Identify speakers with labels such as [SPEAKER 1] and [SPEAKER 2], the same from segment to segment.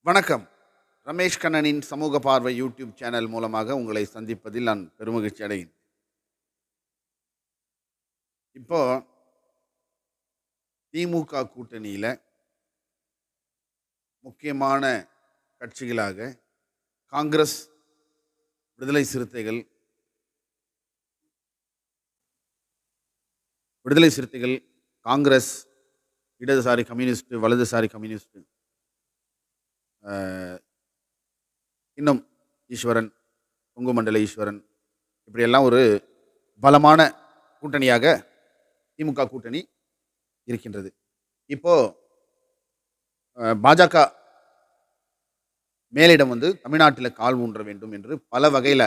[SPEAKER 1] வணக்கம். ரமேஷ் கண்ணனின் சமூக பார்வை யூடியூப் சேனல் மூலமாக உங்களை சந்திப்பதில் நான் பெருமகிழ்ச்சி அடைகிறேன். இப்போ திமுக கூட்டணியில முக்கியமான கட்சிகளாக காங்கிரஸ், விடுதலை சிறுத்தைகள் விடுதலை சிறுத்தைகள், காங்கிரஸ், இடதுசாரி கம்யூனிஸ்ட், வலதுசாரி கம்யூனிஸ்ட், அ இன்னும் ஈஸ்வரன், கொங்கு மண்டல ஈஸ்வரன், இப்படியெல்லாம் ஒரு பலமான கூட்டணியாக திமுக கூட்டணி இருக்கின்றது. இப்போ பாஜக மேலிடம் தமிழ்நாட்டில கால் ஊன்ற வேண்டும் என்று பல வகையில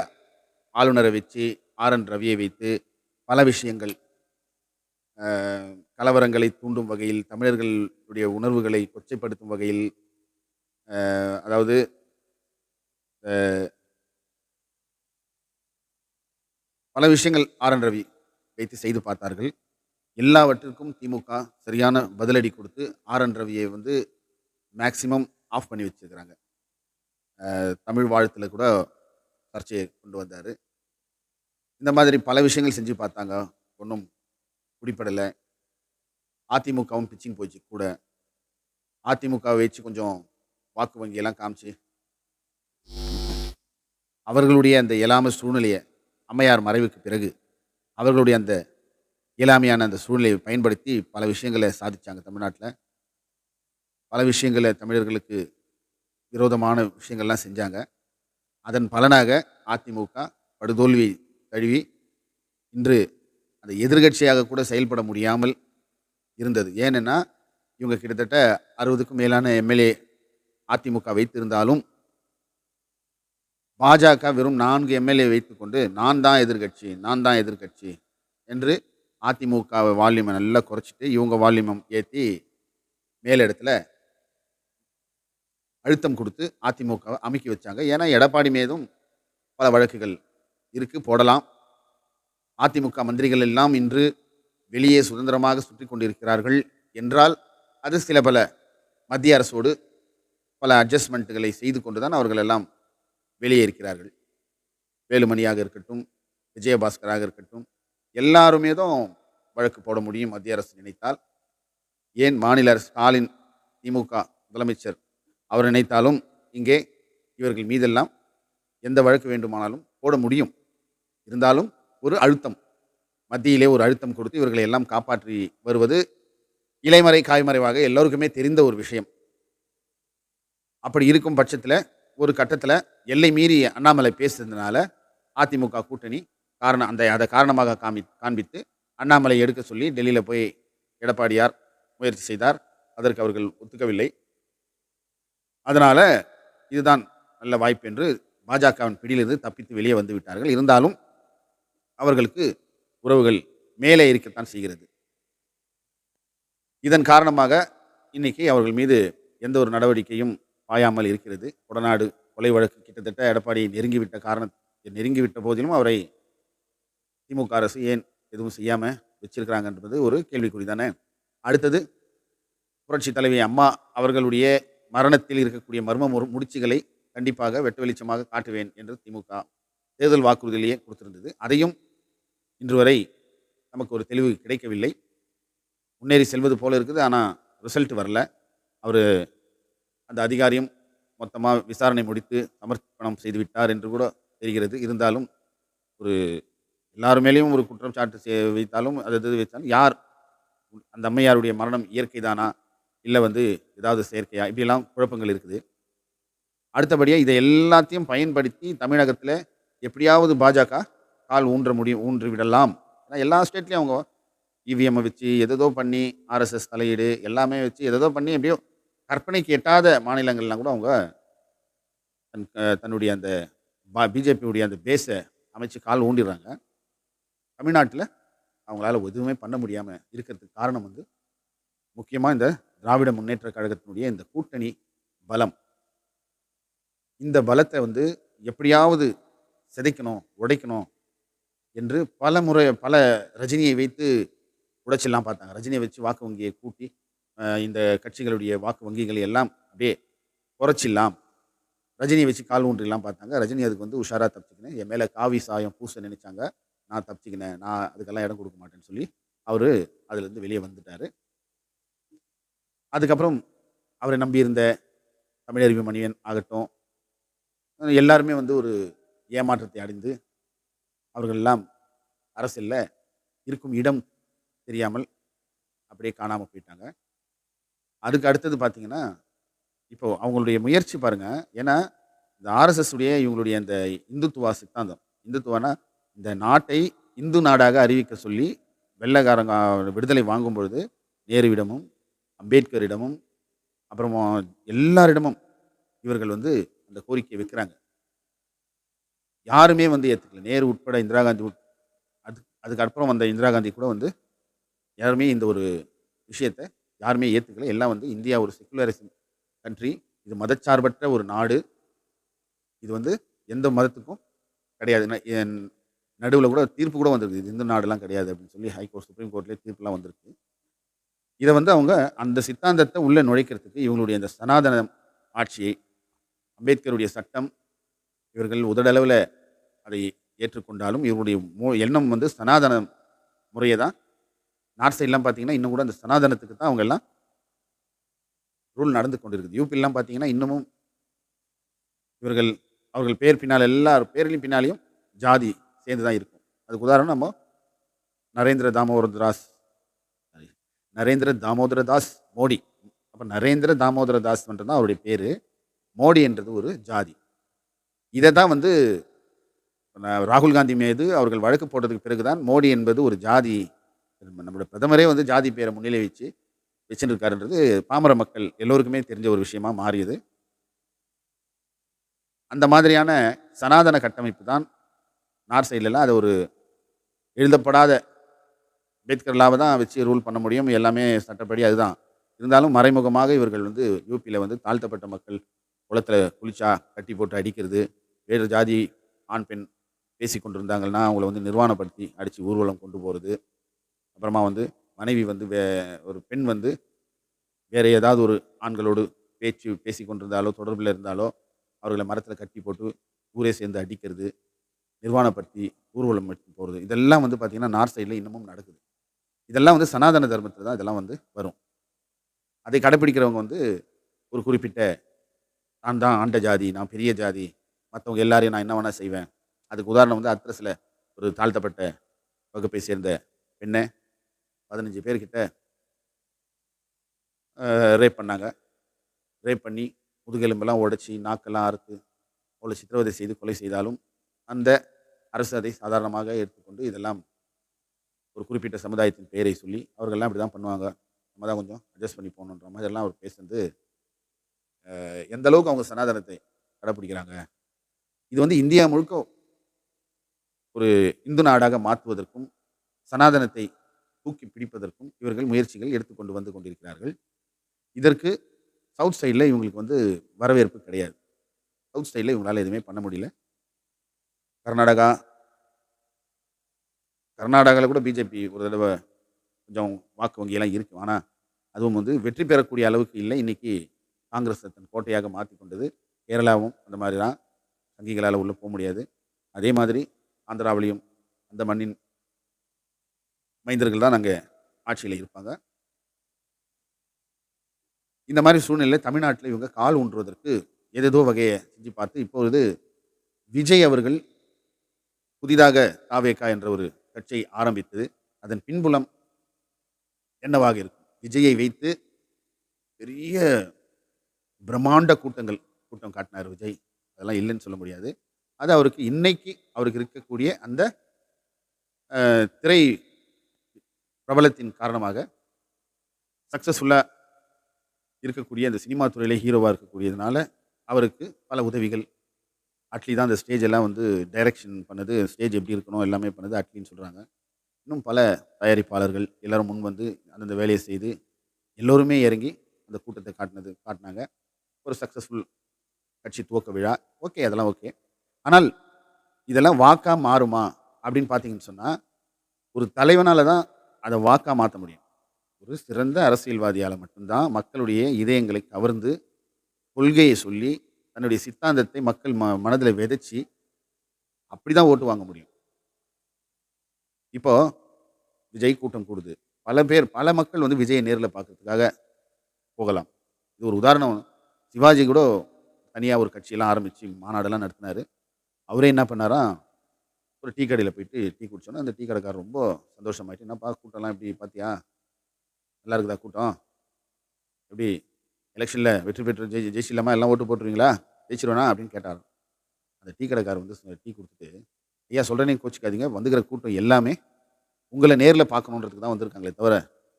[SPEAKER 1] ஆளுநரை வச்சு, ஆர்.என். ரவியை வைத்து பல விஷயங்கள், அ கலவரங்களை தூண்டும் வகையில், தமிழர்களுடைய உணர்வுகளை கொச்சைப்படுத்தும் வகையில், அதாவது அ பல விஷயங்கள் ஆர்.என். ரவி வைத்து செய்து பார்த்தார்கள். எல்லாவற்றிற்கும் திமுக சரியான பதிலடி கொடுத்து ஆர்.என். ரவியை மேக்ஸிமம் ஆஃப் பண்ணி வச்சிருக்கிறாங்க. தமிழ் வாழ்த்துல கூட சர்ச்சையை கொண்டு வந்தாரு. இந்த மாதிரி பல விஷயங்கள் செஞ்சு பார்த்தாங்க. ஒண்ணும் பிடிபடல. அதிமுகவும் பிச்சிங் போச்சு கூட. அதிமுகவை வச்சு கொஞ்சம் வாக்கு வங்கியெல்லாம் காமிச்சு, அவர்களுடைய அந்த இயலாமை சூழ்நிலைய, அம்மையார் மறைவுக்கு பிறகு அவர்களுடைய அந்த இயலாமையான அந்த சூழ்நிலையை பயன்படுத்தி பல விஷயங்கள சாதிச்சாங்க தமிழ்நாட்ல. பல விஷயங்கள தமிழர்களுக்கு விரோதமான விஷயங்கள்லாம் செஞ்சாங்க. அதன் பலனாக அதிமுக படுதோல்வி தழுவி இன்று அந்த எதிர்க்கட்சியாக கூட செயல்பட முடியாமல் இருந்தது. ஏனென்னா, இவங்க கிட்டத்தட்ட 60க்கும் மேலான எம்எல்ஏ அதிமுக வைத்திருந்தாலும், பாஜக வெறும் 4 எம்எல்ஏ வைத்துக்கொண்டு, நான் தான் எதிர்க்கட்சி, நான் தான் எதிர்க்கட்சி என்று அதிமுக வால்யூமை நல்லா குறைச்சிட்டு, இவங்க வால்யூம ஏத்தி மேலிடத்துல அழுத்தம் கொடுத்து அதிமுகவை அமுக்கி வச்சாங்க. ஏன்னா, எடப்பாடி மீதும் பல வழக்குகள் இருக்கு, போடலாம். அதிமுக மந்திரிகள் எல்லாம் இன்று வெளியே சுதந்திரமாக சுற்றிக் கொண்டிருக்கிறார்கள் என்றால், அது சில பல மத்திய அரசோடு பல அட்ஜஸ்ட்மெண்ட்டுகளை செய்து கொண்டு தான் அவர்கள் எல்லாம் வெளியே இருக்கிறார்கள். வேலுமணியாக இருக்கட்டும், விஜயபாஸ்கராக இருக்கட்டும், எல்லார் மீதும் வழக்கு போட முடியும் மத்திய அரசு நினைத்தால். ஏன் மாநில அரசு ஸ்டாலின், திமுக முதலமைச்சர் அவர் நினைத்தாலும் இங்கே இவர்கள் மீதெல்லாம் எந்த வழக்கு வேண்டுமானாலும் போட முடியும். இருந்தாலும் ஒரு அழுத்தம், மத்தியிலே ஒரு அழுத்தம் கொடுத்து இவர்களை எல்லாம் காப்பாற்றி வருவது இலைமறை காய்மறைவாக எல்லோருக்குமே தெரிந்த ஒரு விஷயம். அப்படி இருக்கும் பட்சத்தில் ஒரு கட்டத்தில் எல்லை மீறி அண்ணாமலை பேசுறதுனால அதிமுக கூட்டணி அதை காரணமாக காண்பித்து அண்ணாமலை எடுக்க சொல்லி டெல்லியில் போய் எடப்பாடியார் முயற்சி செய்தார். அதற்கு அவர்கள் ஒத்துக்கவில்லை. அதனால இதுதான் நல்ல வாய்ப்பு என்று பாஜகவின் பிடியிலிருந்து தப்பித்து வெளியே வந்து விட்டார்கள். இருந்தாலும் அவர்களுக்கு உறவுகள் மேலே இருக்கத்தான் செய்கிறது. இதன் காரணமாக இன்னைக்கு அவர்கள் மீது எந்த ஒரு நடவடிக்கையும் பாயாமல் இருக்கிறது. கொடநாடு கொலை வழக்கு கிட்டத்தட்ட எடப்பாடியை நெருங்கிவிட்ட போதிலும் அவரை திமுக அரசு ஏன் எதுவும் செய்யாம வச்சிருக்கிறாங்கன்றது ஒரு கேள்விக்குறி தானே. அடுத்தது புரட்சி தலைவி அம்மா அவர்களுடைய மரணத்தில் இருக்கக்கூடிய மர்ம முடிச்சுகளை கண்டிப்பாக வெட்ட வெளிச்சமாக காட்டுவேன் என்று திமுக தேர்தல் வாக்குறுதியிலேயே கொடுத்திருந்தது. அதையும் இன்று வரை நமக்கு ஒரு தெளிவு கிடைக்கவில்லை. முன்னேறி செல்வது போல இருக்குது. ஆனால் ரிசல்ட் வரல. அவர் அந்த அதிகாரியும் மொத்தமாக விசாரணை முடித்து சமர்ப்பணம் செய்துவிட்டார் என்று கூட தெரிகிறது. இருந்தாலும் ஒரு எல்லார் மேலேயும் ஒரு குற்றம் சாட்டு வைத்தாலும் அது வைத்தாலும் யார் அந்த அம்மையாருடைய மரணம் இயற்கை தானா, இல்லை ஏதாவது செயற்கையா, இப்படியெல்லாம் குழப்பங்கள் இருக்குது. அடுத்தபடியாக இதை எல்லாத்தையும் பயன்படுத்தி தமிழகத்தில் எப்படியாவது பாஜக கால் ஊன்றி விடலாம். ஏன்னா எல்லா ஸ்டேட்லேயும் அவங்க இவிஎம்மை வச்சு எதோ பண்ணி, ஆர்எஸ்எஸ் தலையீடு எல்லாமே வச்சு எதோ பண்ணி எப்படியோ கற்பனைக்கு எட்டாத மாநிலங்கள்லாம் கூட அவங்க தன்னுடைய அந்த பிஜேபியுடைய அந்த பேஸை அமைச்சு கால் ஊண்டிடுறாங்க. தமிழ்நாட்டில் அவங்களால எதுவுமே பண்ண முடியாமல் இருக்கிறதுக்கு காரணம் முக்கியமாக இந்த திராவிட முன்னேற்ற கழகத்தினுடைய இந்த கூட்டணி பலம். இந்த பலத்தை எப்படியாவது சிதைக்கணும், உடைக்கணும் என்று பல ரஜினியை வைத்து உடைச்செல்லாம் பார்த்தாங்க. ரஜினியை வச்சு வாக்கு வங்கியை கூட்டி இந்த கட்சிகளுடைய வாக்கு வங்கிகளை எல்லாம் அப்படியே குறைச்சிடலாம். ரஜினியை வச்சு கால் ஊன்றிலாம் பார்த்தாங்க. ரஜினி அதுக்கு வந்து உஷாரா தப்பிச்சுக்கினேன். என் மேல காவி சாயம் பூச நினைச்சாங்க. நான் தப்பிச்சுக்கினேன். நான் அதுக்கெல்லாம் இடம் கொடுக்க மாட்டேன்னு சொல்லி, அவரு அதுலேருந்து வெளியே வந்துட்டாரு. அதுக்கப்புறம் அவரை நம்பியிருந்த தமிழறிவு மணியன் ஆகட்டும், எல்லாருமே வந்து ஒரு ஏமாற்றத்தை அடைந்து, அவர்கள் எல்லாம் அரசியல்ல இருக்கும் இடம் தெரியாமல் அப்படியே காணாம போயிட்டாங்க. அதுக்கு அடுத்தது பார்த்தீங்கன்னா, இப்போ அவங்களுடைய முயற்சி பாருங்க. ஏன்னா, இந்த ஆர்எஸ்எஸ் உடைய இவங்களுடைய இந்த இந்துத்துவா சித்தாந்தம். இந்துத்துவானா, இந்த நாட்டை இந்து நாடாக அறிவிக்க சொல்லி வெள்ளைக்காரங்க விடுதலை வாங்கும் பொழுது, நேருவிடமும், அம்பேத்கரிடமும், அப்புறமா எல்லாரிடமும் இவர்கள் வந்து அந்த கோரிக்கையை வைக்கிறாங்க. யாருமே வந்து ஏத்துக்கல. நேரு உட்பட இந்திரா காந்தி அதுக்கு அப்புறம் வந்த இந்திரா காந்தி கூட வந்து யாருமே இந்த ஒரு விஷயத்த யாருமே ஏத்துக்கல. எல்லாம் வந்து இந்தியா ஒரு செக்குலரிசம் கண்ட்ரி. இது மதச்சார்பற்ற ஒரு நாடு. இது வந்து எந்த மதத்துக்கும் கிடையாது. நடுவுல கூட தீர்ப்பு கூட வந்திருக்கு. இது இந்து நாடுலாம் கிடையாது அப்படின்னு சொல்லி ஹைகோர்ட், சுப்ரீம் கோர்ட்லயே தீர்ப்புலாம் வந்திருக்கு. இத வந்து அவங்க அந்த சித்தாந்தத்த உள்ள நுழைக்கிறதுக்கு இவங்களுடைய இந்த சனாதன ஆட்சியை, அம்பேத்கருடைய சட்டம் இவர்கள் உதடளவுல அதை ஏற்றுக்கொண்டாலும், இவருடைய எண்ணம் வந்து சனாதன முறைய தான். நார்த் சைட்லாம் பார்த்தீங்கன்னா, இன்னும் கூட அந்த சனாதனத்துக்கு தான் அவங்க எல்லாம் ரூல் நடந்து கொண்டிருக்குது. யூபிலாம் பார்த்தீங்கன்னா, இன்னமும் இவர்கள் அவர்கள் பேர் பின்னால எல்லார் பேர்லயும் பின்னாலயும் ஜாதி சேர்ந்து தான் இருக்கும். அதுக்கு உதாரணம் நம்ம நரேந்திர தாமோதர தாஸ் சாரி நரேந்திர தாமோதர தாஸ் மோடி. அப்ப நரேந்திர தாமோதர தாஸ்ன்றது தான் அவருடைய பேரு. மோடி என்றது ஒரு ஜாதி. இத தான் வந்து ராகுல் காந்தி மீது அவர்கள் வழக்கு போட்டதுக்கு பிறகு தான் மோடி என்பது ஒரு ஜாதி. நம்முடைய பிரதமரே வந்து ஜாதி பேரை முன்னிலை வச்சுன்னு இருக்காருன்றது பாமர மக்கள் எல்லோருக்குமே தெரிஞ்ச ஒரு விஷயமா மாறியது. அந்த மாதிரியான சனாதன கட்டமைப்பு தான் நார்த் சைட்லலாம் அது ஒரு எழுதப்படாத அம்பேத்கர் தான் வச்சு ரூல் பண்ண முடியும். எல்லாமே சட்டப்படி அதுதான். இருந்தாலும் மறைமுகமாக இவர்கள் வந்து யூபியில வந்து தாழ்த்தப்பட்ட மக்கள் குளத்தில குளிச்சா கட்டி போட்டு அடிக்கிறது, வேறு ஜாதி ஆண், பெண் பேசிக் கொண்டிருந்தாங்கன்னா, அவங்கள வந்து நிர்வாணப்படுத்தி அடிச்சு ஊர்வலம் கொண்டு போறது. அப்புறமா வந்து மனைவி வந்து ஒரு பெண் வந்து வேற ஏதாவது ஒரு ஆண்களோடு பேசிக் கொண்டிருந்தாலோ, தொடர்பில இருந்தாலோ, அவர்கள மரத்தில கட்டி போட்டு ஊரே சேர்ந்து அடிக்கிறது, நிர்வாணப்படுத்தி ஊர்வலம் எடுத்துட்டு போறது. இதெல்லாம் வந்து பார்த்தீங்கன்னா, நார்த் சைட்ல இன்னமும் நடக்குது. இதெல்லாம் வந்து சனாதன தர்மத்தில தான் இதெல்லாம் வந்து வரும். அதை கடைப்பிடிக்கிறவங்க வந்து ஒரு குறிப்பிட்ட நான் தான் ஆண்ட ஜாதி, நான் பெரிய ஜாதி, மத்தவங்க எல்லாரையும் நான் என்ன வேணா செய்வேன். அதுக்கு உதாரணம் வந்து அத்திரஸ்ல ஒரு தாழ்த்தப்பட்ட வகுப்பை சேர்ந்த பெண்ண 15 பேர்கிட்ட ரேப் பண்ணாங்க. ரேப் பண்ணி முதுகெலும்பெல்லாம் உடைச்சு, நாக்கெல்லாம் அறுத்து, அவள சித்திரவதை செய்து கொலை செய்தாலும், அந்த அரசு அதை சாதாரணமாக எடுத்துக்கொண்டு இதெல்லாம் ஒரு குறிப்பிட்ட சமுதாயத்தின் பெயரை சொல்லி, அவர்கள்லாம் இப்படி தான் பண்ணுவாங்க. நம்ம தான் கொஞ்சம் அட்ஜஸ்ட் பண்ணி போகணுன்ற மாதிரிலாம் அவர் பேசுனது, எந்த அளவுக்கு அவங்க சனாதனத்தை கடைப்பிடிக்கிறாங்க. இது வந்து இந்தியா முழுக்க ஒரு இந்து நாடாக மாற்றுவதற்கும், சனாதனத்தை தூக்கி பிடிப்பதற்கும் இவர்கள் முயற்சிகள் எடுத்துக்கொண்டு வந்து கொண்டிருக்கிறார்கள். இதற்கு சவுத் சைட்ல இவங்களுக்கு வந்து வரவேற்பு கிடையாது. சவுத் சைட்ல இவங்களால எதுவுமே பண்ண முடியல. கர்நாடகா கர்நாடகால கூட பிஜேபி ஒரு தடவ கொஞ்சம் வாக்கு வங்கியெல்லாம் இருக்கு. ஆனா, அதுவும் வந்து வெற்றி பெறக்கூடிய அளவுக்கு இல்ல. இன்னைக்கு காங்கிரஸ் தன் கோட்டையாக மாத்திக் கொண்டது. கேரளாவும் அந்த மாரி தான். சங்கிகளால உள்ள முடியாது. அதே மாதிரி ஆந்திராவிலயும் அந்த மண்ணின் மைந்தர்கள் தான் அங்க ஆட்சியில இருப்பாங்க. இந்த மாரி சூழ்நிலையில தமிழ்நாட்டில இவங்க கால் ஊன்றுவதற்கு ஏதேதோ வகைய செஞ்சு பார்த்து, இப்பொழுது விஜய் அவர்கள் புதிதாக தாவேகா என்ற ஒரு கட்சியை ஆரம்பித்து, அதன் பின்புலம் என்னவாக இருக்கும்? விஜயை வைத்து பெரிய பிரம்மாண்ட கூட்டம் காட்டினார் விஜய். அதெல்லாம் இல்லைன்னு சொல்ல முடியாது. அது அவருக்கு இன்னைக்கு அவருக்கு இருக்கக்கூடிய அந்த திரை பிரபலத்தின் காரணமாக சக்சஸ்ஃபுல்லா இருக்கக்கூடிய அந்த சினிமா துறையில ஹீரோவா இருக்கக்கூடியதுனால, அவருக்கு பல உதவிகள். அட்லி தான் அந்த ஸ்டேஜ் எல்லாம் வந்து டைரக்ஷன் பண்ணது. ஸ்டேஜ் எப்படி இருக்கணும் எல்லாமே பண்ணது அட்லின்னு சொல்றாங்க. இன்னும் பல தயாரிப்பாளர்கள் எல்லாரும் முன் வந்து அந்தந்த வேலைய செய்து, எல்லோருமே இறங்கி அந்த கூட்டத்த காட்டுனாங்க. ஒரு சக்சஸ்ஃபுல் கட்சி துவக்க விழா. ஓகே, அதெல்லாம் ஓகே. ஆனால் இதெல்லாம் வாக்கா மாறுமா? அப்படின்னு பார்த்தீங்கன்னு சொன்னா, ஒரு தலைவனால தான் அத வாக்கா மாத்த முடியும். ஒரு சிறந்த அரசியல்வாதியால மட்டும் தான் மக்களுடைய இதயங்களை கவர்ந்து, கொள்கையை சொல்லி, தன்னுடைய சித்தாந்தத்தை மக்கள் மனதில விதைச்சு, அப்படிதான் ஓட்டு வாங்க முடியும். இப்போ விஜய் கூட்டம் கூடுது. பல பேர், பல மக்கள் வந்து விஜய நேர்ல பார்க்கறதுக்காக போகலாம். இது ஒரு உதாரணம். சிவாஜி கூட தனியா ஒரு கட்சியெல்லாம் ஆரம்பிச்சு மாநாடெல்லாம் நடத்தினாரு. அவரே என்ன பண்ணாராம், ஒரு டீ கடையில போயிட்டு டீ குடிச்சோனே, அந்த டீ கடைக்காரர் ரொம்ப சந்தோஷமாயிட்டு, "என்னப்பா கூட்டம்லாம் எப்படி பார்த்தியா? நல்லா இருக்குதா கூட்டம்? எப்படி எலெக்ஷன்ல வெற்றி பெற்று ஜெயிச்சிடலாமா? எல்லாம் ஓட்டு போட்டுருவீங்களா? ஜெயிச்சிருவேனா?" அப்படின்னு கேட்டாராம். அந்த டீ கடைக்காரர் வந்து டீ குடுத்துட்டு, "ஐயா சொல்றேனே கோச்சிக்காதீங்க. வந்துக்கிற கூட்டம் எல்லாமே உங்கள நேர்ல பார்க்கணுன்றதுக்கு தான் வந்திருக்காங்களே தவிர,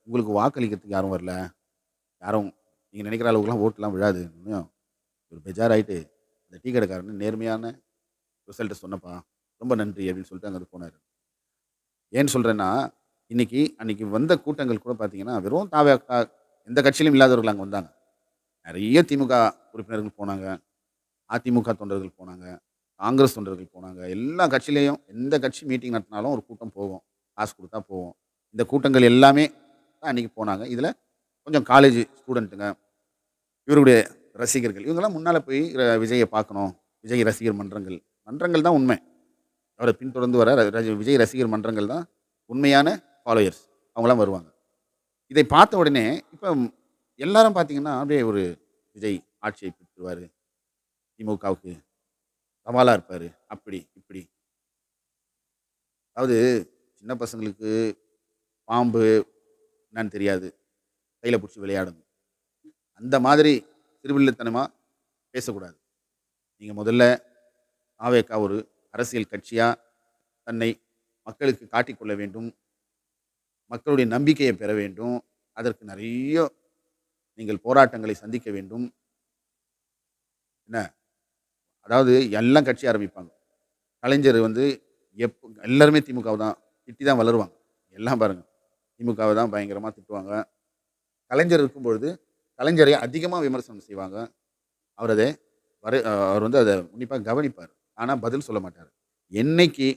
[SPEAKER 1] உங்களுக்கு வாக்களிக்கிறதுக்கு யாரும் வரல. யாரும் நீங்க நினைக்கிற அளவுக்குலாம் ஓட்டுலாம் விழாது." ஒரு பெஜாராயிட்டு, அந்த டீ கடைக்காரன் நேர்மையான ரிசல்ட்ட சொன்னப்பா, ரொம்ப நன்றி அப்படின்னு சொல்லிட்டு அங்கருந்து போனாரு. ஏன்னு சொல்றேன்னா, அன்னைக்கு வந்த கூட்டங்கள் கூட பார்த்தீங்கன்னா, வெறும் தாவேக்கா எந்த கட்சியிலும் இல்லாதவர்கள் அங்க வந்தாங்க. நெறைய திமுக உறுப்பினர்கள் போனாங்க. அதிமுக தொண்டர்கள் போனாங்க. காங்கிரஸ் தொண்டர்கள் போனாங்க. எல்லா கட்சியிலயும் எந்த கட்சி மீட்டிங் நடத்தினாலும் ஒரு கூட்டம் போகும். காசு குடுத்தா போவும். இந்த கூட்டங்கள் எல்லாமே தான் அன்னைக்கு போனாங்க. இதுல கொஞ்சம் காலேஜ் ஸ்டூடண்ட்டுங்க, இவருடைய ரசிகர்கள் இவங்கலாம் முன்னால போய் விஜய பார்க்கணும். விஜய் ரசிகர் மன்றங்கள். மன்றங்கள் தான் உண்மை. அவர பின்தொடர்ந்து வர விஜய் ரசிகர் மன்றங்கள் தான் உண்மையான ஃபாலோயர்ஸ். அவங்கலாம் வருவாங்க. இதை பார்த்த உடனே இப்ப எல்லாரும் பார்த்தீங்கன்னா, அப்படியே ஒரு விஜய் ஆட்சியை பிடிச்சுருவாரு. திமுகவுக்கு சவாலா இருப்பாரு. அப்படி, இப்படி. அதாவது சின்ன பசங்களுக்கு பாம்பு என்னன்னு தெரியாது. கையில புடிச்சு விளையாடணும். அந்த மாதிரி சிறுபிள்ளைத்தனமா பேசக்கூடாது. நீங்க முதல்ல தாவேகா ஒரு அரசியல் கட்சியா தன்னை மக்களுக்கு காட்டிக்கொள்ள வேண்டும். மக்களுடைய நம்பிக்கையை பெற வேண்டும். அதற்கு நெறைய நீங்கள் போராட்டங்களை சந்திக்க வேண்டும். என்ன, அதாவது எல்லாம் கட்சி ஆரம்பிப்பாங்க. கலைஞர் வந்து எல்லாருமே திமுகவ தான் திட்டி தான் வளருவாங்க. எல்லாம் பாருங்க. திமுகவ தான் பயங்கரமா திட்டுவாங்க. கலைஞர் இருக்கும்பொழுது, கலைஞரை அதிகமா விமர்சனம் செய்வாங்க. அவர் அத அவர் வந்து அத உன்னிப்பா கவனிப்பாரு. ஆனா பதில் சொல்ல மாட்டாரு. என்னைக்கு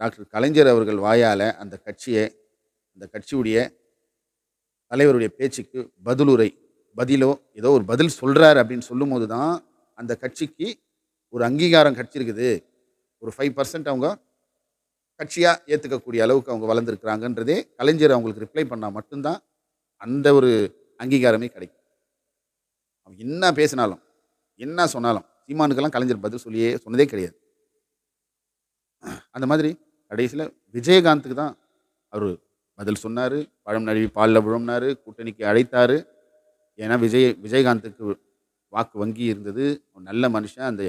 [SPEAKER 1] டாக்டர் கலைஞர் அவர்கள் வாயால அந்த கட்சியுடைய தலைவருடைய பேச்சுக்கு பதிலோ ஏதோ ஒரு பதில் சொல்றாரு அப்படின்னு சொல்லும்போது தான், அந்த கட்சிக்கு ஒரு அங்கீகாரம் கிடைச்சிருக்குது. ஒரு 5% அவங்க கட்சியா ஏத்துக்கக்கூடிய அளவுக்கு அவங்க வளர்ந்திருக்கிறாங்கன்றதே, கலைஞர் அவங்களுக்கு ரிப்ளை பண்ணா மட்டும் தான், அந்த ஒரு அங்கீகாரமே கிடைக்கும். அவன் என்ன பேசினாலும், என்ன சொன்னாலும், சீமானுக்கெல்லாம் கலைஞர் பதில் சொன்னதே கிடையாது. அந்த மாதிரி கடைசியில விஜயகாந்துக்கு தான் அவரு பதில் சொன்னாரு. பழம் நழுவி பால்ல விழும்னாரு. கூட்டணிக்கு அழைத்தாரு. ஏன்னா விஜயகாந்துக்கு வாக்கு வங்கி இருந்தது. ஒரு நல்ல மனுஷன். அந்த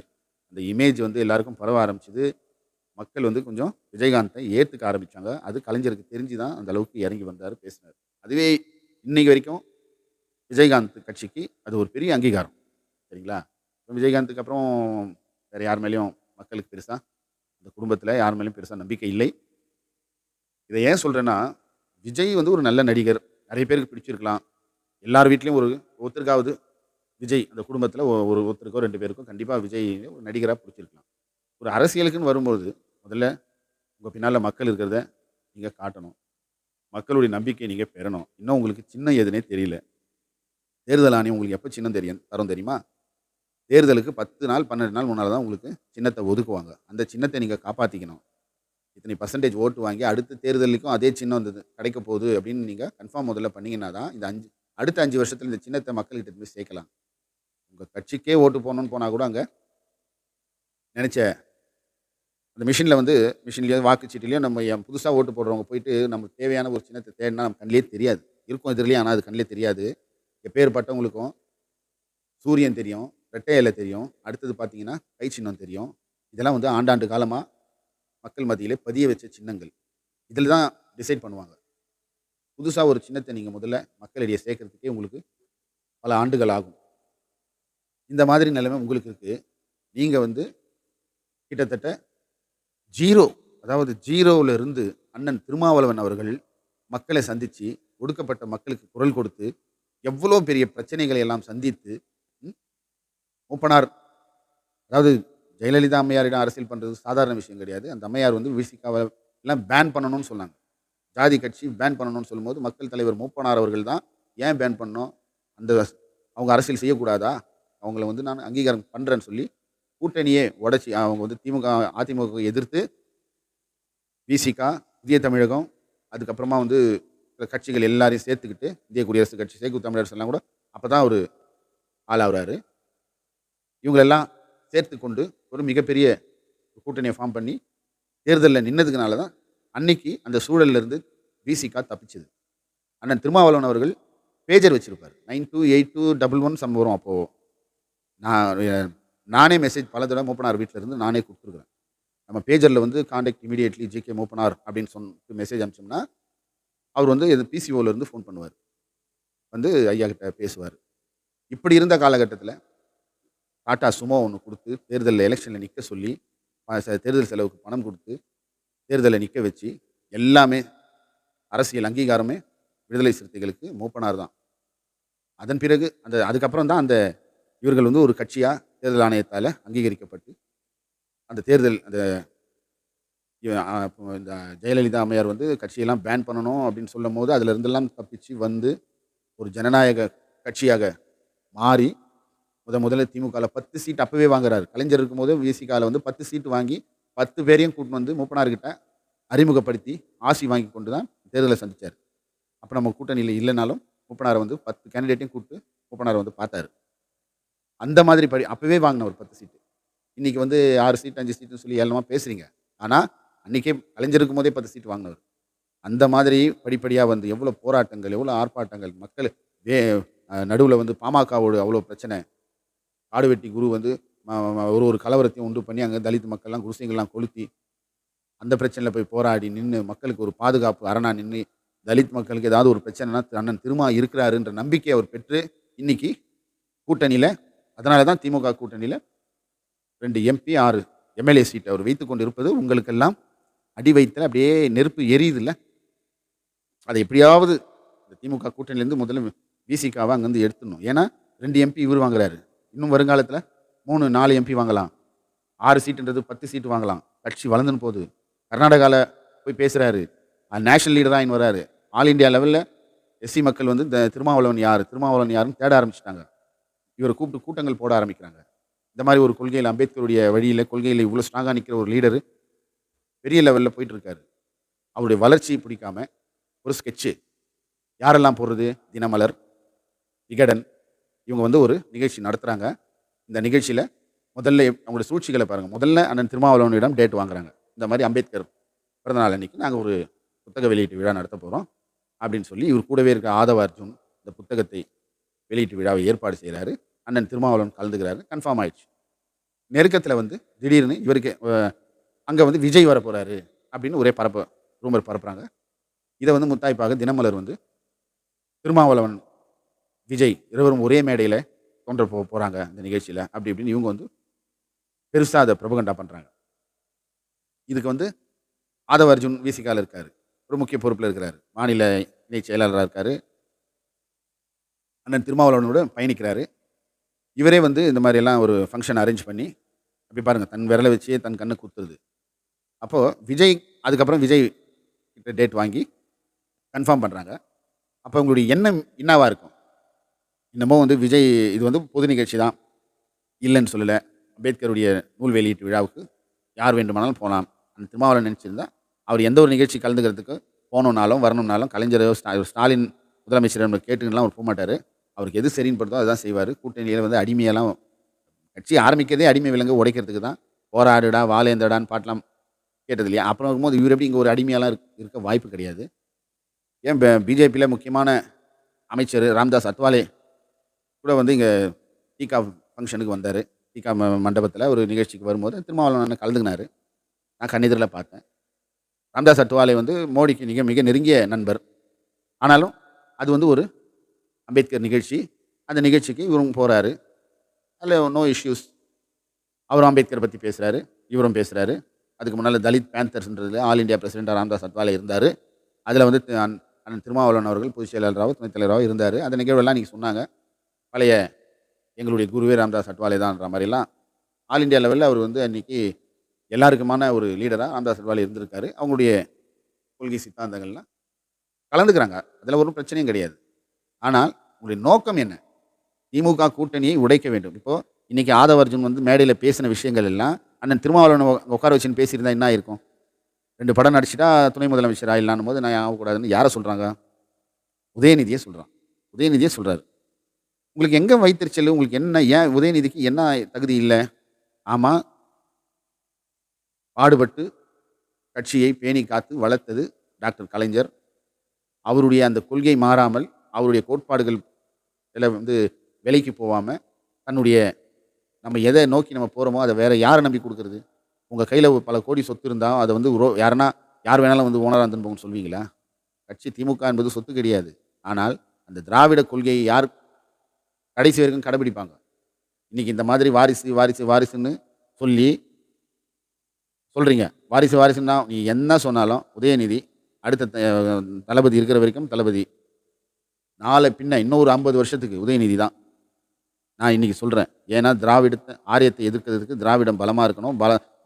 [SPEAKER 1] அந்த இமேஜ் வந்து எல்லாருக்கும் பரவ ஆரம்பிச்சது. மக்கள் வந்து கொஞ்சம் விஜயகாந்தை ஏத்துக்க ஆரம்பிச்சாங்க. அது கலைஞருக்கு தெரிஞ்சு தான் அந்த அளவுக்கு இறங்கி வந்தாரு, பேசினாரு. அதுவே இன்னைக்கு வரைக்கும் விஜயகாந்த் கட்சிக்கு அது ஒரு பெரிய அங்கீகாரம். சரிங்களா? விஜயகாந்துக்கு அப்புறம் வேற யார் மேலயும் மக்களுக்கு பெருசா அந்த குடும்பத்தில யார் மேலயும் பெருசா நம்பிக்கை இல்லை. இத ஏன் சொல்றேன்னா, விஜய் வந்து ஒரு நல்ல நடிகர். நெறைய பேருக்கு பிடிச்சிருக்கலாம். எல்லார் வீட்லயும் ஒருத்தருக்காவது விஜய் அந்த குடும்பத்தில ஒருத்தருக்கோ 2 பேருக்கோ கண்டிப்பா விஜய் ஒரு நடிகரா பிடிச்சிருக்கலாம். ஒரு அரசியலுக்குன்னு வரும்போது, முதல்ல உங்க பின்னால மக்கள் இருக்கிறத நீங்க காட்டணும். மக்களுடைய நம்பிக்கைய நீங்க பெறணும். இன்னும் உங்களுக்கு சின்னம் எதுன்னே தெரியல. தேர்தல் ஆணையம் உங்களுக்கு எப்ப சின்னம் தரும் தெரியுமா? தேர்தலுக்கு 10 நாள், 12 நாள் முன்னால தான் உங்களுக்கு சின்னத்த ஒதுக்குவாங்க. அந்த சின்னத்த நீங்க காப்பாத்திக்கணும். இத்தனை பெர்சன்டேஜ் ஓட்டு வாங்கி அடுத்த தேர்தலுக்கும் அதே சின்னம் கிடைக்க போகுது அப்படின்னு நீங்க கன்ஃபார்ம் முதல்ல பண்ணீங்கன்னா தான், அடுத்த 5 வருஷத்துல இந்த சின்னத்த மக்கள்கிட்ட போய் சேர்க்கலாம். உங்க கட்சிக்கே ஓட்டு போடணும்னு போனா கூட அங்க நெனைச்ச அந்த மிஷின்லயோ வாக்குச்சீட்டுலயோ நம்ம புதுசா ஓட்டு போடுறவங்க போயிட்டு நமக்கு தேவையான ஒரு சின்னத்த தேடுனா நம்ம கண்லயே தெரியாது. இருக்கும் எதிர்லயும் ஆனா அது கண்லயே தெரியாது. எப்பேர்ப்பட்டவங்களுக்கும் சூரியன் தெரியும், ரெட்டை இலை தெரியும், அடுத்தது பார்த்தீங்கன்னா, கை சின்னம் தெரியும். இதெல்லாம் வந்து ஆண்டாண்டு காலமா மக்கள் மத்தியிலே பதிய வச்ச சின்னங்கள். இதில தான் டிசைட் பண்ணுவாங்க. புதுசா ஒரு சின்னத்த நீங்க முதல்ல மக்களிடையே சேர்க்கறதுக்கே உங்களுக்கு பல ஆண்டுகள் ஆகும். இந்த மாதிரி நிலைமை உங்களுக்கு இருக்கு. நீங்க வந்து கிட்டத்தட்ட 0 அதாவது 0ல இருந்து அண்ணன் திருமாவளவன் அவர்கள் மக்களை சந்திச்சு, ஒடுக்கப்பட்ட மக்களுக்கு குரல் கொடுத்து, எவ்வளோ பெரிய பிரச்சனைகளை எல்லாம் சந்தித்து, ம் மூப்பனார் அதாவது ஜெயலலிதா அம்மையாரிடம் அரசியல் பண்றது சாதாரண விஷயம் கிடையாது. அந்த அம்மையார் வந்து விசிகாவ எல்லாம் பேன் பண்ணணும்னு சொன்னாங்க. ஜாதி கட்சி பேன் பண்ணணும்னு சொல்லும்போது, மக்கள் தலைவர் மூப்பனார் அவர்கள் தான், "ஏன் பேன் பண்ணணும்? அந்த அவங்க அரசியல் செய்யக்கூடாதா? அவங்கள வந்து நான் அங்கீகாரம் பண்ணுறேன்னு சொல்லி கூட்டணியே உடைச்சி அவங்க வந்து திமுக அதிமுக எதிர்த்து விசிகா, புதிய தமிழகம், அதுக்கப்புறமா வந்து சில கட்சிகள் எல்லாரையும் சேர்த்துக்கிட்டு இந்திய குடியரசுக் கட்சி, சேகு தமிழரசு எல்லாம் கூட அப்போ தான் ஒரு ஆளாகுறாரு. இவங்களெல்லாம் சேர்த்து கொண்டு ஒரு மிகப்பெரிய கூட்டணியை ஃபார்ம் பண்ணி தேர்தல்ல நின்னதுனால தான் அன்னைக்கு அந்த சூழல்ல இருந்து விசிகா தப்பிச்சது. அண்ணன் திருமாவளவன் அவர்கள் பேஜர் வச்சிருப்பாரு. 928211 சம் வரும் அப்போ. நான் நானே மெசேஜ் பல தடவ மூப்பனார் வீட்ல இருந்து நானே குடுத்துருக்கிறேன். நம்ம பேஜர்ல வந்து கான்டாக்ட் இமிடியேட்லி ஜி.கே. மூப்பனார் அப்படின்னு சொல்லிட்டு மெசேஜ் அனுப்பிச்சோம்னா, அவர் வந்து பிசிஓல இருந்து ஃபோன் பண்ணுவாரு. வந்து ஐயா கிட்ட பேசுவாரு. இப்படி இருந்த காலகட்டத்தில டாடா சுமோ ஒண்ணு குடுத்து, தேர்தல்ல எலக்ஷன்ல நிக்க சொல்லி, தேர்தல் செலவுக்கு பணம் குடுத்து, தேர்தல்ல நிக்க வச்சு, எல்லாமே அரசியல் அங்கீகாரமே விடுதலை சிறுத்தைகளுக்கு மூப்பனார் தான். அதன் பிறகு அதுக்கப்புறம் தான் இவர்கள் வந்து ஒரு கட்சியா தேர்தல் ஆணையத்தால அங்கீகரிக்கப்பட்டு, அந்த தேர்தல் அந்த இந்த ஜெயலலிதா அம்மையார் வந்து கட்சியெல்லாம் பேன் பண்ணணும் அப்படின்னு சொல்லும்போது, அதில இருந்தெல்லாம் தப்பிச்சு வந்து, ஒரு ஜனநாயக கட்சியாக மாறி, முதல்ல திமுகல 10 சீட் அப்பவே வாங்குறாரு. கலைஞர் இருக்கும்போது விசிகால வந்து 10 சீட் வாங்கி, 10 பேரையும் கூட்டின்னு வந்து மூப்பனார்கிட்ட அறிமுகப்படுத்தி, ஆசி வாங்கி கொண்டு தான் தேர்தல சந்திச்சாரு. அப்ப நம்ம கூட்டணியில இல்லனாலும், மூப்பனார வந்து 10 கேண்டிடேட்டையும் கூப்பிட்டு மூப்பனார வந்து பார்த்தாரு. அந்த மாதிரி அப்பவே வாங்கினவர் 10 சீட்டு. இன்னைக்கு வந்து 6 சீட், 5 சீட்டுன்னு சொல்லி ஏளனமா பேசுறீங்க. ஆனா, அன்னைக்கே கலைஞர் இருக்கும்போதே 10 சீட் வாங்கினவர். அந்த மாதிரி படிப்படியா வந்து எவ்வளோ போராட்டங்கள், எவ்வளோ ஆர்ப்பாட்டங்கள், மக்கள் வே நடுவுல வந்து பாமகவோட அவ்வளோ பிரச்சனை. காடுவெட்டி குரு வந்து ஒரு கலவரத்தையும் உண்டு பண்ணி, அங்க தலித் மக்கள்லாம் குடிசைகள்லாம் கொளுத்தி, அந்த பிரச்சனையில போய் போராடி நின்னு, மக்களுக்கு ஒரு பாதுகாப்பு அரணா நின்னு, தலித் மக்களுக்கு ஏதாவது ஒரு பிரச்சனைனா அண்ணன் திருமா இருக்கிறாருன்ற நம்பிக்கைய அவர் பெற்று, இன்னைக்கு கூட்டணியில அதனால தான் திமுக கூட்டணியில 2 எம்பி, 6 எம்எல்ஏ சீட் அவர் வைத்துக் கொண்டிருப்பது உங்களுக்கெல்லாம் அடி வயித்துல அப்படியே நெருப்பு எரியுதுல்ல. அத எப்படியாவது இந்த திமுக கூட்டணியிலேருந்து முதல்ல விசிகாவ அங்கருந்து எடுத்துடணும். ஏன்னா 2 எம்பி இவரு வாங்குறாரு. இன்னும் வருங்காலத்தில 3, 4 எம்பி வாங்கலாம். 6 சீட்டுன்றது 10 சீட்டு வாங்கலாம். கட்சி வளர்ந்துன்னு போது. கர்நாடகால போய் பேசுறாரு. நேஷனல் லீடரா ஆயின்னு வராரு. ஆல் இந்தியா லெவல்ல எஸ்சி மக்கள் வந்து இந்த திருமாவளவன் யாரு? திருமாவளவன் யாருன்னு தேட ஆரம்பிச்சுட்டாங்க. இவர கூப்பிட்டு கூட்டங்கள் போட ஆரம்பிக்கிறாங்க. இந்த மாரி ஒரு கொள்கையில அம்பேத்கருடைய வழியில, கொள்கையில இவ்வளோ ஸ்ட்ராங்கா நிக்கிற ஒரு லீடரு பெரிய லெவல்ல போயிட்டு இருக்காரு. அவருடைய வளர்ச்சி பிடிக்காம ஒரு ஸ்கெட்ச் யாரெல்லாம் போடுறது? தினமலர், விகடன் இவங்க வந்து ஒரு நிகழ்ச்சி நடத்துறாங்க. இந்த நிகழ்ச்சியில முதல்ல அவங்களுடைய சூழ்ச்சிகள பாருங்க. முதல்ல அண்ணன் திருமாவளவனிடம் டேட் வாங்குறாங்க. இந்த மாரி அம்பேத்கர் பிறந்த நாள் அன்னைக்கு நாங்க ஒரு புத்தக வெளியீட்டு விழா நடத்தப் போறோம். அப்படின்னு சொல்லி இவர் கூடவே இருக்க ஆதவ அர்ஜுன் இந்த புத்தகத்தை வெளியீட்டு விழாவை ஏற்பாடு செய்றாரு. அண்ணன் திருமாவளவன் கலந்துக்கிறாரு. கன்ஃபார்ம் ஆயிடுச்சு. நெருக்கத்தில வந்து திடீர்னு இவருக்கு அங்க வந்து விஜய் வரப்போறாரு அப்படின்னு ஒரே ரூமர் பரப்புறாங்க. இத வந்து முத்தாய்ப்பாக தினமலர் வந்து திருமாவளவன், விஜய் இருவரும் ஒரே மேடையில தோன்ற போறாங்க இந்த நிகழ்ச்சியில. அப்படி இப்படின்னு இவங்க வந்து பெருசா அத புரபகண்டா பண்றாங்க. இதுக்கு வந்து ஆதவ அர்ஜுன் விசிகால இருக்காரு. ஒரு முக்கிய பொறுப்புல இருக்கிறாரு. மாநில இணைச் செயலாளரா இருக்காரு. அண்ணன் திருமாவளவனோட பயணிக்கிறாரு. இவரே வந்து இந்த மாரி எல்லாம் ஒரு ஃபங்ஷன் அரேஞ்ச் பண்ணி, அப்படி பாருங்க தன் விரல வச்சே தன் கண்ண குத்துறது. அப்போ அதுக்கப்புறம் விஜய் கிட்ட டேட் வாங்கி கன்ஃபார்ம் பண்றாங்க. அப்போ உங்களுடைய எண்ணம் என்னவா இருக்கும்? என்னமோ வந்து விஜய் இது வந்து பொது நிகழ்ச்சி தான். இல்லன்னு சொல்லல. அம்பேத்கருடைய நூல் வெளியீட்டு விழாவுக்கு யார் வேண்டுமானாலும் போலாம். அந்த திருமாவளவன் நினைச்சிருந்தா, அவர் எந்த ஒரு நிகழ்ச்சி கலந்துக்கிறதுக்கு போணும்னாலும், வரணும்னாலும் கலைஞரோ, ஸ்டாலின் முதலமைச்சர் கேட்டுன்னுலாம் அவர் போமாட்டாரு. அவருக்கு எது சரின்னு படுதோ அதுதான் செய்வாரு. கூட்டணியில வந்து அடிமையெல்லாம் கட்சி ஆரம்பிக்கிறதே அடிமை விலங்க உடைக்கிறதுக்கு தான். போராடுடா, வாழேந்தடான்னு பாட்டெல்லாம் கேட்டது இல்லையா? அப்புறம் இருக்கும்போது இவர் எப்படி இங்க ஒரு அடிமையாலாம் இருக்க வாய்ப்பு கிடையாது. ஏன் பிஜேபியில முக்கியமான அமைச்சர் ராம்தாஸ் அத்வாலே கூட வந்து இங்க தீகா ஃபங்ஷனுக்கு வந்தாரு. தீகா மண்டபத்தில ஒரு நிகழ்ச்சிக்கு வரும்போது திருமாவளவன் அண்ணன் கலந்துக்கினாரு. நான் கண்ணெதிரில பார்த்தேன். ராம்தாஸ் அத்வாலே வந்து மோடிக்கு மிக மிக நெருங்கிய நண்பர். ஆனாலும் அது வந்து ஒரு அம்பேத்கர் நிகழ்ச்சி. அந்த நிகழ்ச்சிக்கு இவரும் போறாரு. அதில நோ இஷ்யூஸ். அவரும் அம்பேத்கர் பத்தி பேசுறாரு. இவரும் பேசுறாரு. அதுக்கு முன்னால தலித் பேந்தர்ஸ்ன்றதுல ஆல் இந்தியா பிரசிடென்ட்டா ராம்தாஸ் அத்வாலே இருந்தாரு. அதில வந்து அண்ணன் திருமாவளவன் அவர்கள் பொதுச் செயலாளராவோ, துணைத் தலைவராவோ இருந்தாரு. அந்த நிகழ்வெல்லாம் அன்னைக்கு சொன்னாங்க. பழைய எங்களுடைய குருவே ராம்தாஸ் அத்வாலே தான்ற மாரிலாம் ஆல் இந்தியா லெவல்ல அவர் வந்து அன்னைக்கு எல்லாருக்குமான ஒரு லீடரா ராம்தாஸ் அத்வாலே இருந்திருக்காரு. அவங்களுடைய கொள்கை சித்தாந்தங்கள்லாம் கலந்துக்கிறாங்க. அதில ஒரு பிரச்சனையும் கிடையாது. ஆனால் உங்களுடைய நோக்கம் என்ன? திமுக கூட்டணியை உடைக்க வேண்டும். இப்போ இன்னைக்கு ஆதவ அர்ஜுன் வந்து மேடையில பேசின விஷயங்கள் எல்லாம் அண்ணன் திருமாவளவன உட்கார வச்சுன்னு பேசியிருந்தா என்ன ஆயிருக்கும்? 2 படம் நடிச்சுட்டா துணை முதலமைச்சர் ஆயிடலான்னும்போது நான் ஏன் ஆகக்கூடாதுன்னு யார சொல்றாங்க? உதயநிதிய சொல்றான். உதயநிதியே சொல்றாரு. உங்களுக்கு எங்க வயித்தெரிச்சலு? உங்களுக்கு என்ன ஏன் உதயநிதிக்கு என்ன தகுதி இல்ல? ஆமா, பாடுபட்டு கட்சியை பேணி காத்து வளர்த்தது டாக்டர் கலைஞர். அவருடைய அந்த கொள்கை மாறாமல், அவருடைய கோட்பாடுகள் வந்து விலைக்கு போவாம, தன்னுடைய நம்ம எத நோக்கி நம்ம போறோமோ, அத வேற யார நம்பி குடுக்குறது? உங்க கையில பல கோடி சொத்து இருந்தா, அத வந்து யாருன்னா யார் வேணாலும் வந்து ஓனரா இருந்துன்னு போங்கன்னு சொல்லுவீங்களா? கட்சி திமுக என்பது சொத்து கிடையாது. ஆனால், அந்த திராவிட கொள்கையை யார் கடைசி வரைக்கும் கடைபிடிப்பாங்க. இன்னைக்கு இந்த மாதிரி வாரிசு, வாரிசு, வாரிசுன்னு சொல்லி சொல்றீங்க. வாரிசு, வாரிசுன்னா நீ என்ன சொன்னாலும் உதயநிதி அடுத்த தளபதி இருக்கிற வரைக்கும் தளபதி. நாள பின்ன இன்னொரு 50 வருஷத்துக்கு உதயநிதி தான். நான் இன்னைக்கு சொல்றேன். ஏன்னா ஆரியத்தை எதிர்க்கிறதுக்கு திராவிடம் பலமா இருக்கணும்.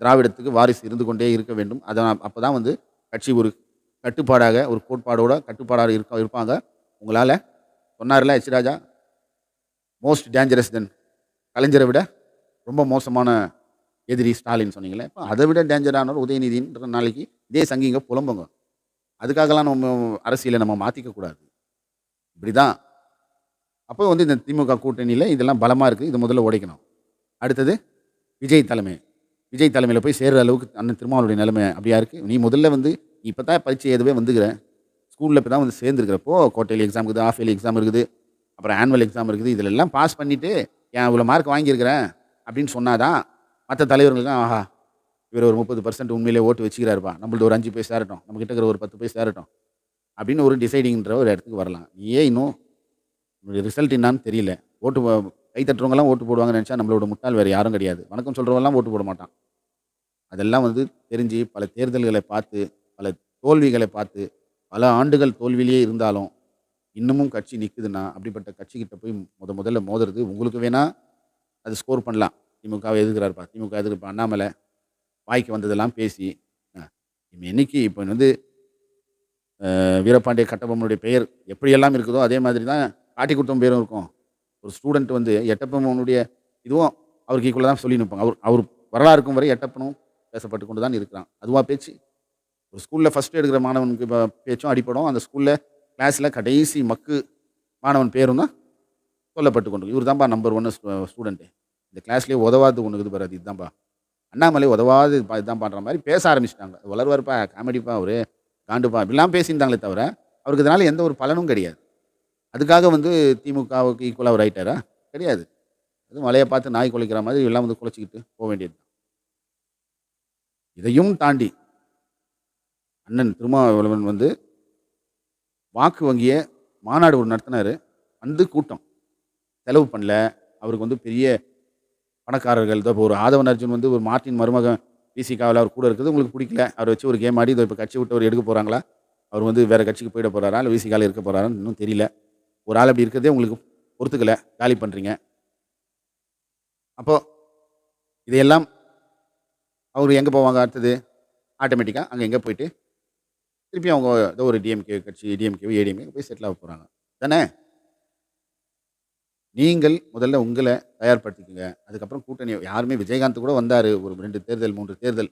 [SPEAKER 1] திராவிடத்துக்கு வாரிசு இருந்து கொண்டே இருக்க வேண்டும். அப்பதான் வந்து கட்சி ஒரு கட்டுப்பாடாக, ஒரு கோட்பாடோட கட்டுப்பாடாக இருப்பாங்க. உங்களால சொன்னார்ல எச். ராஜா, மோஸ்ட் டேஞ்சரஸ் தென் கலைஞரை விட ரொம்ப மோசமான எதிரி ஸ்டாலின் சொன்னீங்களே. இப்ப அதை விட டேஞ்சரானவர் உதயநிதின்ற நாளைக்கு இதே சங்கிங்க புலம்புங்க. அதுக்காகலாம் நம்ம அரசியலை நம்ம மாத்திக்க கூடாது. இப்படிதான். அப்போ வந்து இந்த திமுக கூட்டணியில இதெல்லாம் பலமா இருக்கு. இத முதல்ல உடைக்கணும். அடுத்தது விஜய் தலைமை. விஜய் தலைமையில போய் சேர்ற அளவுக்கு அண்ணன் திருமாவளவனுடைய நிலைமை அப்படியா இருக்கு? நீ முதல்ல வந்து இப்ப தான் பரீட்சை எழுதவே வந்துக்கிற. ஸ்கூல்ல இப்ப தான் வந்து சேர்ந்துருக்கிறப்போ, குவார்ட்டர்லி எக்ஸாம் இருக்குது, ஹால்ஃப் இயர்லி எக்ஸாம் இருக்குது, அப்புறம் ஆனுவல் எக்ஸாம் இருக்குது. இதிலெல்லாம் பாஸ் பண்ணிட்டு, "ஏன் இவ்வளோ மார்க் வாங்கியிருக்கிறேன்" அப்படின்னு சொன்னா தான், மத்த தலைவர்களுக்கும், ஆஹா! இவர் ஒரு 30% உண்மையிலேயே ஓட்டு வச்சுக்கிறாருப்பா. நம்மளது ஒரு 5 போய் சேரட்டும். நம்மகிட்ட இருக்கிற ஒரு 10 போய் சேரட்டும். அப்படின்னு ஒரு டிசைடிங்ன்ற ஒரு இடத்துக்கு வரலாம். நீ ஏன் இன்னும் உன்னுடைய ரிசல்ட் என்னான்னு தெரியல. ஓட்டு கை தட்டுறவங்கலாம் ஓட்டு போடுவாங்கன்னு நெனச்சா நம்மளோட முட்டாள் வேற யாரும் கிடையாது. வணக்கம் சொல்றவன்லாம் ஓட்டு போட மாட்டான். அதெல்லாம் வந்து தெரிஞ்சு பல தேர்தல்களை பார்த்து, பல தோல்விகளை பார்த்து, பல ஆண்டுகள் தோல்வியிலேயே இருந்தாலும், இன்னமும் கட்சி நிக்குதுன்னா, அப்படிப்பட்ட கட்சிகிட்ட போய் முதல்ல மோதுறது உங்களுக்கு வேணா அது ஸ்கோர் பண்ணலாம். திமுகவ எதிர்க்கிறாருப்பா, திமுக எதிர்ப்பு அண்ணாமலை வாய்க்கு வந்ததெல்லாம் பேசி, அ என்னைக்கு இப்ப வந்து வீரபாண்டிய கட்டபொம்மனுடைய பெயர் எப்படியெல்லாம் இருக்குதோ, அதே மாதிரி தான் காட்டிக்குப்பம் பேரும் இருக்கும். ஒரு ஸ்டூடண்ட் வந்து எட்டப்பொம்மனுடைய இதுவும் அவருக்கு ஈக்குவலா தான் சொல்லி நிப்பாங்க. அவர் அவர் வரலாறு இருக்கும் வரை எட்டப்பனும் பேசப்பட்டு கொண்டு தான் இருக்கிறான். அதுவா பேச்சு? ஒரு ஸ்கூல்ல ஃபர்ஸ்ட் எடுக்கிற மாணவனுக்கு பேச்சும் அடிபடும். அந்த ஸ்கூல்ல கிளாஸ்ல கடைசி மக்கு மாணவன் பேரும் தான் சொல்லப்பட்டு கொண்டு இவர் தான்பா நம்பர் 1 ஸ்டூடண்ட். இந்த கிளாஸ்லயே உதவாதது ஒண்ணு இருக்குது பாரு, அது இதுதான்பா. அண்ணாமலை உதவாது இதுதான் பண்ற மாரி பேச ஆரம்பிச்சுட்டாங்க. வளருவாருப்பா, காமெடிப்பா அவரு, காண்டுப்பா இப்படிலாம் பேசியிருந்தாங்களே தவிர, அவருக்கு இதனால எந்த ஒரு பலனும் கிடையாது. அதுக்காக வந்து திமுகவுக்கு ஈக்குவலா அவர் ஆயிட்டாரா? கிடையாது. அதுவும் மலைய பார்த்து நாய் குலைக்கிற மாதிரி எல்லாம் வந்து குலைச்சுக்கிட்டு வேண்டியது தான். இதையும் தாண்டி அண்ணன் திருமாவளவன் வந்து வாக்கு வங்கிய மாநாடு ஒண்ணு நடத்தினாரு. வந்து கூட்டம். செலவு பண்ணல. அவருக்கு வந்து பெரிய பணக்காரர்கள் இதோ இப்போ ஒரு ஆதவன் அர்ஜுன் வந்து ஒரு மார்ட்டின் மருமகன் விசிகாவுல அவர் கூட இருக்கிறது உங்களுக்கு பிடிக்கல. அவர வச்சு ஒரு கேம் ஆடி இதோ இப்ப கட்சி விட்டு அவர எடுக்க போறாங்களா? அவர் வந்து வேற கட்சிக்கு போயிட போறாரா? இல்ல விசிகால இருக்க போறாரான்னு இன்னும் தெரியல. ஒரு ஆள் அப்படி இருக்கிறதே உங்களுக்கு பொறுத்துக்கல. காலி பண்றீங்க. அப்போ இதையெல்லாம் அவரு எங்க போவாங்க அடுத்தது? ஆட்டோமேட்டிக்கா அங்க எங்க போயிட்டு, திருப்பி அவங்க ஏதோ ஒரு டிஎம்கே கட்சி, டிஎம்கேவோ, ஏடிஎம்கே போய் செட்டில் ஆக போறாங்க. தானே? நீங்கள் முதல்ல உங்கள தயார்படுத்திக்கங்க. அதுக்கப்புறம் கூட்டணி யாருமே விஜயகாந்த் கூட வந்தாரு. ஒரு 2 தேர்தல், 3 தேர்தல்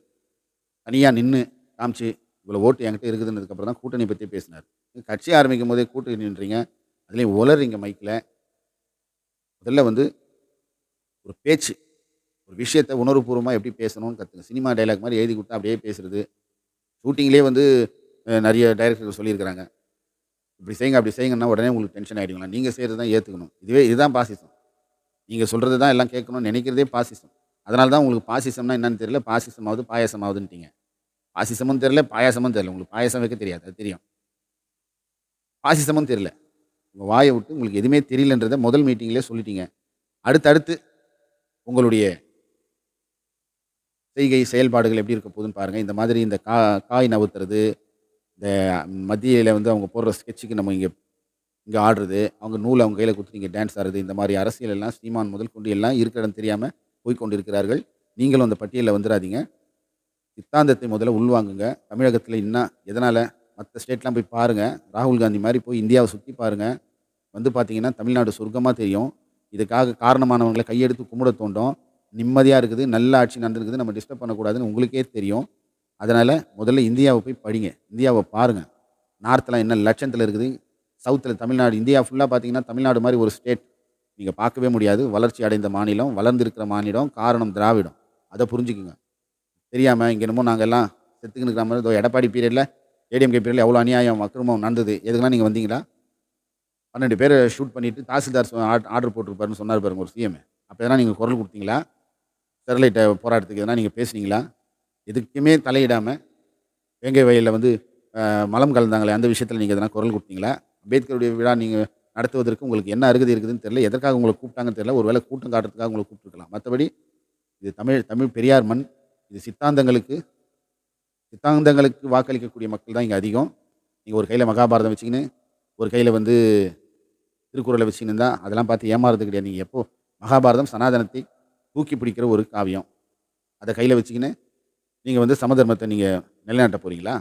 [SPEAKER 1] தனியா நின்னு காமிச்சு, இவ்வளோ ஓட்டு என்கிட்ட இருக்குதுன்னதுக்கப்புறம் தான் கூட்டணி பத்தி பேசினாரு. கட்சி ஆரம்பிக்கும்போதே கூட்டணின்றீங்க. அதிலயும் உளறீங்க மைக்ல. முதல்ல வந்து ஒரு பேச்சு, ஒரு விஷயத்த உணர்வுபூர்வமா எப்படி பேசணும்னு கத்துங்க. சினிமா டயலாக் மாரி எழுதி குடுத்தா அப்படியே பேசுறது. ஷூட்டிங்லேயே வந்து நெறைய டைரக்டர்கள் சொல்லியிருக்கிறாங்க. இப்படி செய்யுங்க, அப்படி செய்யுங்கன்னா உடனே உங்களுக்கு டென்ஷன் ஆயிடுங்களா? நீங்க செய்றது தான் ஏத்துக்கணும். இதுதான் பாசிசம். நீங்க சொல்றது தான் எல்லாம் கேட்கணும்னு நெனைக்கிறதே பாசிசம். அதனால தான் உங்களுக்கு பாசிசம்னா என்னன்னு தெரியல. பாசிசமாவது, பாயாசமாவதுன்ட்டீங்க. பாசிசமும் தெரியல, பாயாசமும் தெரியல. உங்களுக்கு பாயாசம் வைக்க தெரியாது. அது தெரியும். பாசிசமும் தெரியல. உங்க வாய விட்டு உங்களுக்கு எதுவுமே தெரியலன்றத முதல் மீட்டிங்லயே சொல்லிட்டீங்க. அடுத்து உங்களுடைய செய்கை, செயல்பாடுகள் எப்படி இருக்க போகுதுன்னு பாருங்க. இந்த மாதிரி இந்த காய் நவுத்துறது, இந்த மத்தியில வந்து அவங்க போடுற ஸ்கெட்சுக்கு நம்ம இங்க இங்க ஆடுறது, அவங்க நூல அவங்க கையில குடுத்துட்டு இங்க டான்ஸ் ஆடுறது, இந்த மாரி அரசியல் எல்லாம் சீமான் முதல் கொண்டு எல்லாம் இருக்கிற இடம் தெரியாம போய்க் கொண்டிருக்கிறார்கள். நீங்களும் அந்த பட்டியல்ல வந்துராதீங்க. சித்தாந்தத்தை முதல்ல உள்வாங்குங்க. தமிழகத்தில எதனால மத்த ஸ்டேட்லாம் போய் பாருங்க. ராகுல் காந்தி மாரி போய் இந்தியாவ சுத்தி பாருங்க. வந்து பார்த்தீங்கன்னா, தமிழ்நாடு சொர்க்கமா தெரியும். இதுக்காக காரணமானவங்கள கையெடுத்து கும்பிட தோண்டும். நிம்மதியா இருக்குது, நல்ல ஆட்சி நடந்திருக்குது, நம்ம டிஸ்டர்ப் பண்ணக்கூடாதுன்னு உங்களுக்கே தெரியும். அதனால முதல்ல இந்தியாவ போய் படிங்க. இந்தியாவ பாருங்க. நார்த்லாம் என்ன லட்சத்தில இருக்குது. சவுத்ல தமிழ்நாடு இந்தியா ஃபுல்லா பார்த்தீங்கன்னா, தமிழ்நாடு மாரி ஒரு ஸ்டேட் நீங்க பார்க்கவே முடியாது. வளர்ச்சி அடைந்த மாநிலம், வளர்ந்திருக்கிற மாநிலம். காரணம் திராவிடம். அத புரிஞ்சுக்குங்க. தெரியாம இங்க என்னமோ நாங்கலாம் செத்துக்கின்னு இருக்கிற மாரி, இதோ எடப்பாடி பீரியட்ல, ஏடிஎம்கே பீரியட்ல எவ்வளோ அநியாயம், அக்கிரமம் நடந்தது. எதுக்கெல்லாம் நீங்க வந்தீங்களா? 12 பேர ஷூட் பண்ணிட்டு தாசில்தார் ஆர்டர் போட்டிருப்பாருன்னு சொன்னாரு பாருங்க ஒரு சிஎம். அப்ப எதனா நீங்க குரல் குடுத்தீங்களா? ஸ்டெர்லைட் போராட்டத்துக்கு எதனா நீங்க பேசுனீங்களா? எதுக்குமே தலையிடாம, வேங்கை வயல்ல வந்து மலம் கலந்தாங்களே, அந்த விஷயத்தில நீங்க எதனா குரல் குடுத்தீங்களா? அம்பேத்கருடைய விழா நீங்க நடத்துவதற்கு உங்களுக்கு என்ன அருகதை இருக்குதுன்னு தெரியல. எதற்காக உங்கள கூப்பிட்டாங்கன்னு தெரியல. ஒரு வேள கூட்டம் காட்டுறதுக்காக உங்கள கூப்பிட்டுருக்கலாம். மத்தபடி இது தமிழ் தமிழ் பெரியார் மண். இது சித்தாந்தங்களுக்கு வாக்களிக்கக்கூடிய மக்கள் தான் இங்க அதிகம். நீங்க ஒரு கையில மகாபாரதம் வச்சுக்கின்னு, ஒரு கையில வந்து திருக்குறள வச்சுக்கின்னு இருந்தா, அதெல்லாம் பார்த்து ஏமாறுறது கிடையாது. நீங்க எப்போ மகாபாரதம் சனாதனத்தை தூக்கி பிடிக்கிற ஒரு காவியம். அத கையில வச்சுக்கின்னு, நீங்க வந்து சமதர்மத்த நீங்க நிலைநாட்ட போறீங்களா?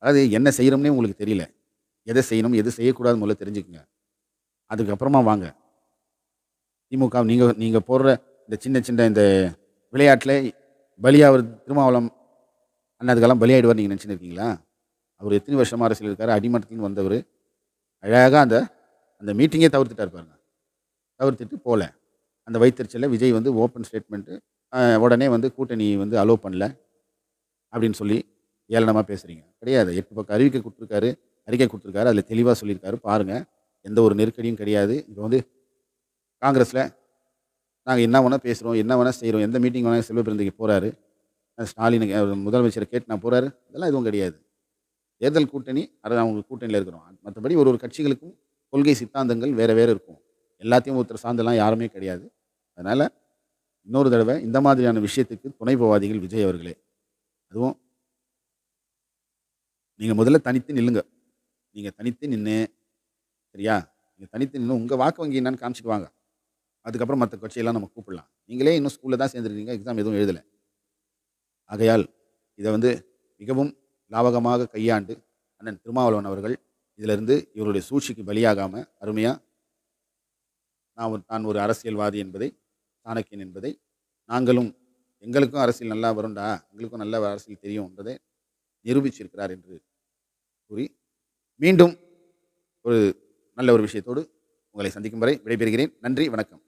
[SPEAKER 1] அதாவது என்ன செய்றோம்னே உங்களுக்கு தெரியல. எத செய்யணும், எது செய்யக்கூடாதுன்னு முதல்ல தெரிஞ்சுக்கங்க. அதுக்கப்புறமா வாங்க. திமுக நீங்க நீங்க போடுற இந்த சின்ன சின்ன இந்த விளையாட்டுல பலியாவுறது திருமாவளவன் அண்ணன் அதுக்கெல்லாம் பலியாயிடுவார்ன்னு நீங்க நெனச்சுன்னு இருக்கீங்களா? அவரு எத்தனை வருஷமா அரசியல் இருக்காரு. அடிமட்டத்துலருந்து வந்தவரு. அழகா அந்த அந்த மீட்டிங்கே தவிர்த்துட்டாரு பாருங்க. தவிர்த்துட்டு போல. அந்த வயித்தெரிச்சல்ல விஜய் வந்து ஓப்பன் ஸ்டேட்மெண்ட் உடனே வந்து கூட்டணி வந்து அலோவ் பண்ணல அப்படின்னு சொல்லி ஏளனமா பேசுறீங்க. கிடையாது. 8 பக்கம் அறிக்கை குடுத்துருக்காரு. அதில தெளிவா சொல்லியிருக்காரு. பாருங்க. எந்த ஒரு நெருக்கடியும் கிடையாது. இப்ப வந்து காங்கிரஸ்ல நாங்க என்ன வேணா பேசுறோம், என்ன வேணா செய்றோம். எந்த மீட்டிங் வேணா செல்வ பெருந்தகை போறாரு. ஸ்டாலின் முதலமைச்சர கேட்டுனா போறாரு. இதெல்லாம் எதுவும் கிடையாது. தேர்தல் கூட்டணி அவங்க கூட்டணியில இருக்கிறோம். மத்தபடி ஒரு ஒரு கட்சிகளுக்கும் கொள்கை சித்தாந்தங்கள் வேற வேற இருக்கும். எல்லாத்தையும் ஒருத்தர் சார்ந்தெல்லாம் யாருமே கிடையாது. அதனால இன்னொரு தடவ இந்த மாதிரியான விஷயத்துக்கு துணை போவாதீர்கள் விஜய் அவர்களே. அதுவும் நீங்க முதல்ல தனித்து நில்லுங்க. நீங்க தனித்து நின்னு சரியா? நீங்க தனித்து நின்னு உங்க வாக்கு வங்கி என்னன்னு காமிச்சுட்டு வாங்க. அதுக்கப்புறம் மத்த கட்சியெல்லாம் நம்ம கூப்பிடலாம். நீங்களே இன்னும் ஸ்கூல்ல தான் சேர்ந்திருக்கீங்க. எக்ஸாம் எதுவும் எழுதல. ஆகையால் இத வந்து மிகவும் லாவகமாக கையாண்டு அண்ணன் திருமாவளவன் அவர்கள் இதிலிருந்து இவருடைய சூழ்ச்சிக்கு பலியாகாம அருமையா நான் ஒரு அரசியல்வாதி என்பதை, சாணக்கியன் என்பதை, நாங்களும் எங்களுக்கும் அரசியல் நல்லா வரும்டா, எங்களுக்கும் நல்ல அரசியல் தெரியும் என்பதை நிரூபிச்சிருக்கிறார் என்று கூறி, மீண்டும் ஒரு நல்ல ஒரு விஷயத்தோடு உங்களை சந்திக்கும் வரை விடைபெறுகிறேன். நன்றி, வணக்கம்.